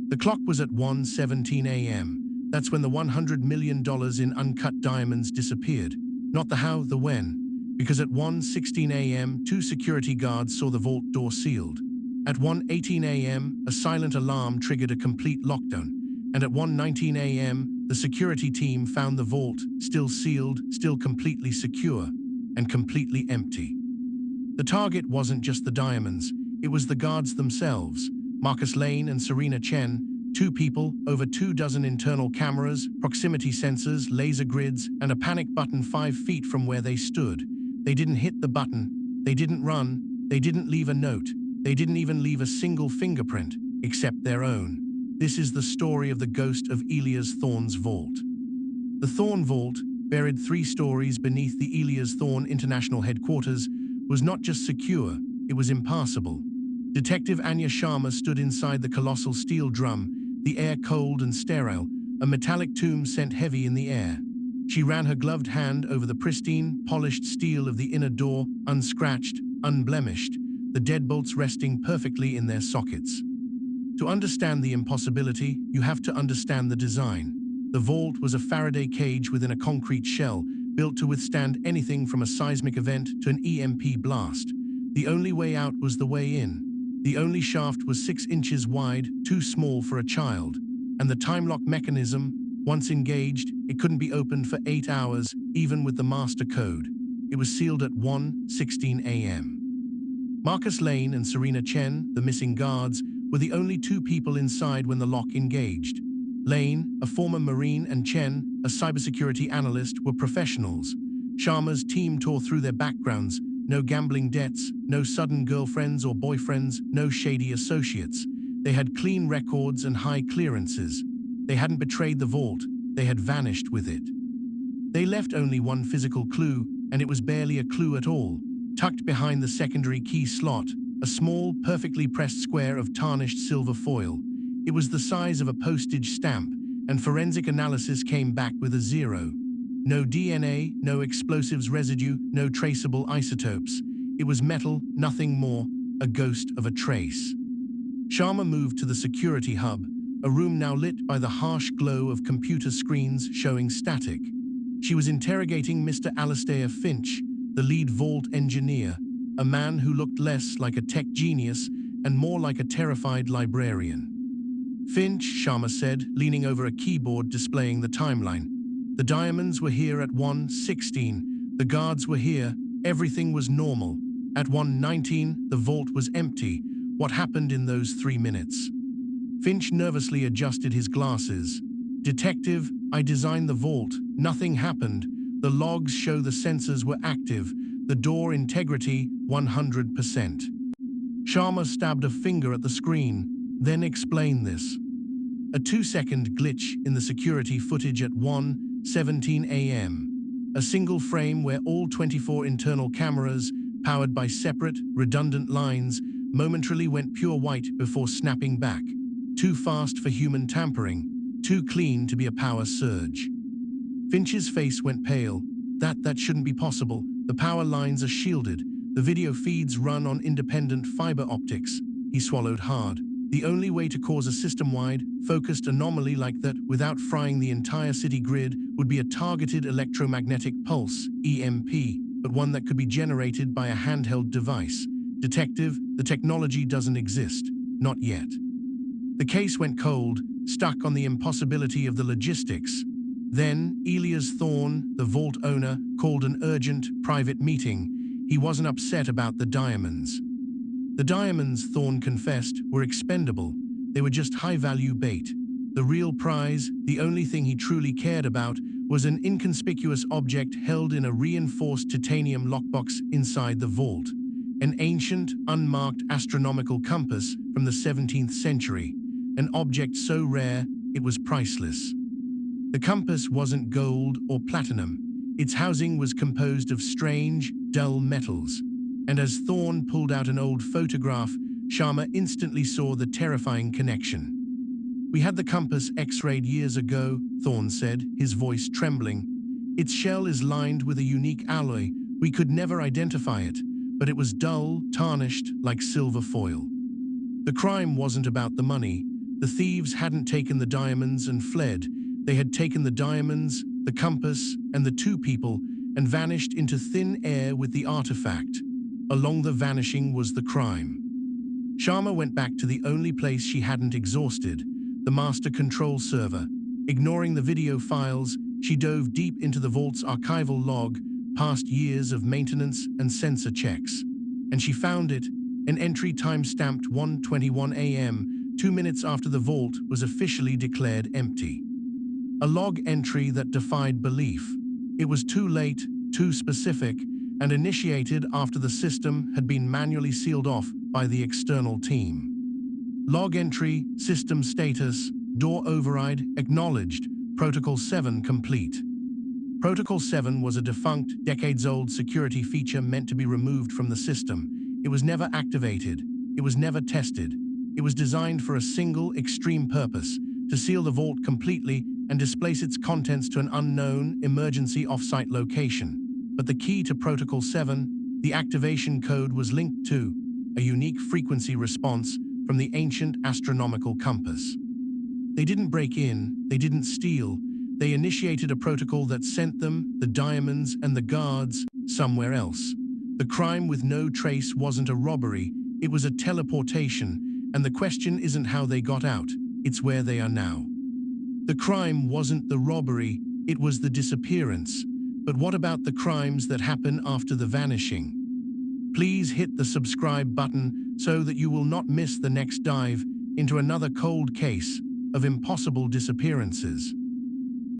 The clock was at 1:17 a.m. That's when the $100 million in uncut diamonds disappeared. Not the how, the when. Because at 1:16 a.m., two security guards saw the vault door sealed. At 1:18 a.m., a silent alarm triggered a complete lockdown. And at 1:19 a.m., the security team found the vault, still sealed, still completely secure, and completely empty. The target wasn't just the diamonds, it was the guards themselves. Marcus Lane and Serena Chen, two people, over 24 internal cameras, proximity sensors, laser grids, and a panic button 5 feet from where they stood. They didn't hit the button, they didn't run, they didn't leave a note, they didn't even leave a single fingerprint, except their own. This is the story of the ghost of Elias Thorne's vault. The Thorne Vault, buried 3 stories beneath the Elias Thorne International Headquarters, was not just secure, it was impassable. Detective Anya Sharma stood inside the colossal steel drum, the air cold and sterile, a metallic tomb sent heavy in the air. She ran her gloved hand over the pristine, polished steel of the inner door, unscratched, unblemished, the deadbolts resting perfectly in their sockets. To understand the impossibility, you have to understand the design. The vault was a Faraday cage within a concrete shell, built to withstand anything from a seismic event to an EMP blast. The only way out was the way in. The only shaft was 6 inches wide, too small for a child. And the time lock mechanism, once engaged, it couldn't be opened for 8 hours, even with the master code. It was sealed at 1:16 a.m. Marcus Lane and Serena Chen, the missing guards, were the only 2 people inside when the lock engaged. Lane, a former Marine, and Chen, a cybersecurity analyst, were professionals. Sharma's team tore through their backgrounds. No gambling debts, no sudden girlfriends or boyfriends, no shady associates. They had clean records and high clearances. They hadn't betrayed the vault, they had vanished with it. They left only one physical clue, and it was barely a clue at all. Tucked behind the secondary key slot, a small, perfectly pressed square of tarnished silver foil. It was the size of a postage stamp, and forensic analysis came back with a 0. No DNA, no explosives residue, no traceable isotopes. It was metal, nothing more, a ghost of a trace. Sharma moved to the security hub, a room now lit by the harsh glow of computer screens showing static. She was interrogating Mr. Alastair Finch, the lead vault engineer, a man who looked less like a tech genius and more like a terrified librarian. Finch, Sharma said, leaning over a keyboard displaying the timeline. The diamonds were here at 1:16. The guards were here. Everything was normal. At 1:19, the vault was empty. What happened in those 3 minutes? Finch nervously adjusted his glasses. Detective, I designed the vault. Nothing happened. The logs show the sensors were active. The door integrity, 100%. Sharma stabbed a finger at the screen. Then explain this. A 2-second glitch in the security footage at 1:17 a.m. A single frame where all 24 internal cameras, powered by separate, redundant lines, momentarily went pure white before snapping back. Too fast for human tampering, too clean to be a power surge. Finch's face went pale. That shouldn't be possible. The power lines are shielded. The video feeds run on independent fiber optics. He swallowed hard. The only way to cause a system-wide, focused anomaly like that without frying the entire city grid would be a targeted electromagnetic pulse, EMP, but one that could be generated by a handheld device. Detective, the technology doesn't exist. Not yet. The case went cold, stuck on the impossibility of the logistics. Then, Elias Thorne, the vault owner, called an urgent, private meeting. He wasn't upset about the diamonds. The diamonds, Thorne confessed, were expendable. They were just high-value bait. The real prize, the only thing he truly cared about, was an inconspicuous object held in a reinforced titanium lockbox inside the vault. An ancient, unmarked astronomical compass from the 17th century. An object so rare, it was priceless. The compass wasn't gold or platinum. Its housing was composed of strange, dull metals. And as Thorne pulled out an old photograph, Sharma instantly saw the terrifying connection. We had the compass X-rayed years ago, Thorne said, his voice trembling. Its shell is lined with a unique alloy. We could never identify it, but it was dull, tarnished, like silver foil. The crime wasn't about the money. The thieves hadn't taken the diamonds and fled. They had taken the diamonds, the compass, and the two people and vanished into thin air with the artifact. Along the vanishing was the crime. Sharma went back to the only place she hadn't exhausted, the master control server. Ignoring the video files, she dove deep into the vault's archival log, past years of maintenance and sensor checks. And she found it, an entry time-stamped 1:21 a.m., 2 minutes after the vault was officially declared empty. A log entry that defied belief. It was too late, too specific, and initiated after the system had been manually sealed off by the external team. Log entry, system status, door override, acknowledged, Protocol 7 complete. Protocol 7 was a defunct, decades-old security feature meant to be removed from the system. It was never activated. It was never tested. It was designed for a single, extreme purpose, to seal the vault completely and displace its contents to an unknown, emergency off-site location. But the key to Protocol 7, the activation code, was linked to a unique frequency response from the ancient astronomical compass. They didn't break in, they didn't steal, they initiated a protocol that sent them, the diamonds and the guards, somewhere else. The crime with no trace wasn't a robbery, it was a teleportation, and the question isn't how they got out, it's where they are now. The crime wasn't the robbery, it was the disappearance. But what about the crimes that happen after the vanishing? Please hit the subscribe button so that you will not miss the next dive into another cold case of impossible disappearances.